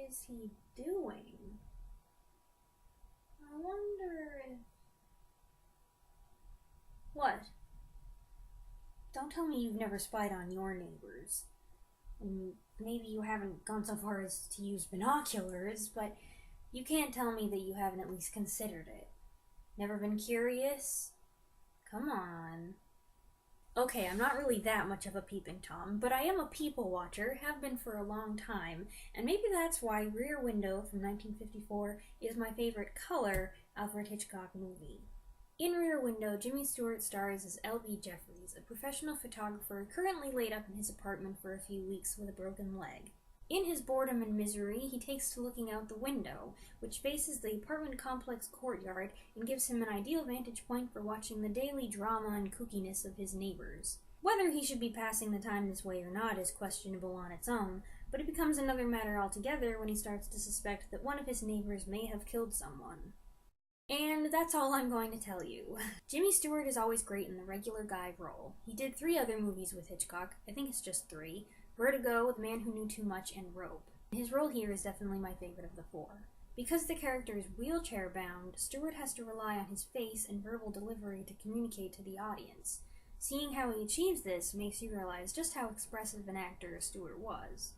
is he doing? I wonder if... What? Don't tell me you've never spied on your neighbors. And maybe you haven't gone so far as to use binoculars, but you can't tell me that you haven't at least considered it. Never been curious? Come on. Okay, I'm not really that much of a peeping Tom, but I am a people watcher, have been for a long time, and maybe that's why Rear Window from 1954 is my favorite color Alfred Hitchcock movie. In Rear Window, Jimmy Stewart stars as L.B. Jeffries, a professional photographer currently laid up in his apartment for a few weeks with a broken leg. In his boredom and misery, he takes to looking out the window, which faces the apartment complex courtyard and gives him an ideal vantage point for watching the daily drama and kookiness of his neighbors. Whether he should be passing the time this way or not is questionable on its own, but it becomes another matter altogether when he starts to suspect that one of his neighbors may have killed someone. And that's all I'm going to tell you. Jimmy Stewart is always great in the regular guy role. He did 3 other movies with Hitchcock, I think it's just 3, Vertigo, The Man Who Knew Too Much, and Rope. His role here is definitely my favorite of the 4. Because the character is wheelchair-bound, Stewart has to rely on his face and verbal delivery to communicate to the audience. Seeing how he achieves this makes you realize just how expressive an actor Stewart was.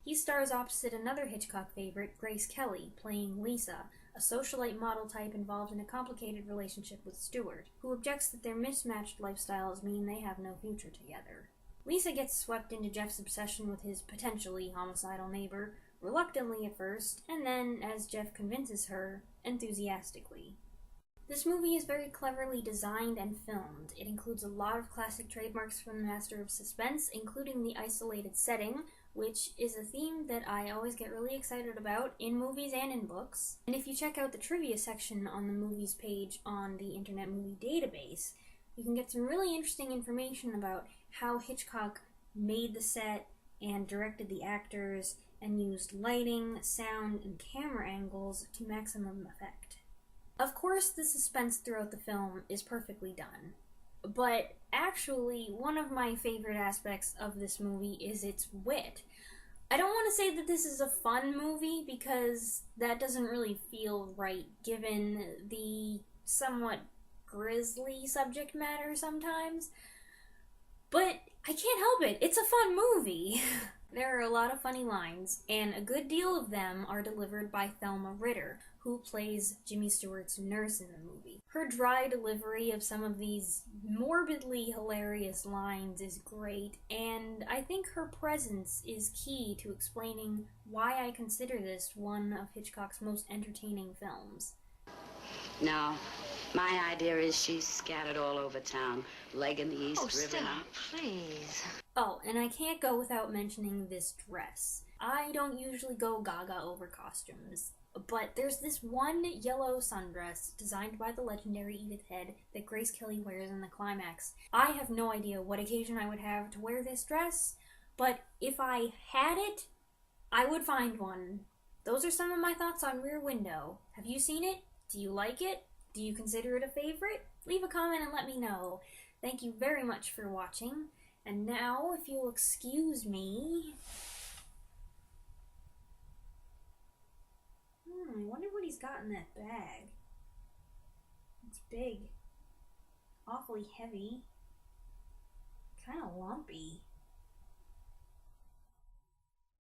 He stars opposite another Hitchcock favorite, Grace Kelly, playing Lisa, a socialite model type involved in a complicated relationship with Stewart, who objects that their mismatched lifestyles mean they have no future together. Lisa gets swept into Jeff's obsession with his potentially homicidal neighbor, reluctantly at first, and then, as Jeff convinces her, enthusiastically. This movie is very cleverly designed and filmed. It includes a lot of classic trademarks from the master of suspense, including the isolated setting, which is a theme that I always get really excited about in movies and in books. And if you check out the trivia section on the movies page on the Internet Movie Database, you can get some really interesting information about how Hitchcock made the set and directed the actors and used lighting, sound, and camera angles to maximum effect. Of course, the suspense throughout the film is perfectly done, but actually one of my favorite aspects of this movie is its wit. I don't want to say that this is a fun movie because that doesn't really feel right given the somewhat grisly subject matter sometimes, but I can't help it. It's a fun movie. There are a lot of funny lines, and a good deal of them are delivered by Thelma Ritter, who plays Jimmy Stewart's nurse in the movie. Her dry delivery of some of these morbidly hilarious lines is great, and I think her presence is key to explaining why I consider this one of Hitchcock's most entertaining films. No, my idea is she's scattered all over town, leg in the East River. Stella, please. Oh, and I can't go without mentioning this dress. I don't usually go gaga over costumes, but there's this one yellow sundress designed by the legendary Edith Head that Grace Kelly wears in the climax. I have no idea what occasion I would have to wear this dress, but if I had it, I would find one. Those are some of my thoughts on Rear Window. Have you seen it? Do you like it? Do you consider it a favorite? Leave a comment and let me know. Thank you very much for watching. And now, if you'll excuse me... I wonder what he's got in that bag. It's big. Awfully heavy. Kind of lumpy.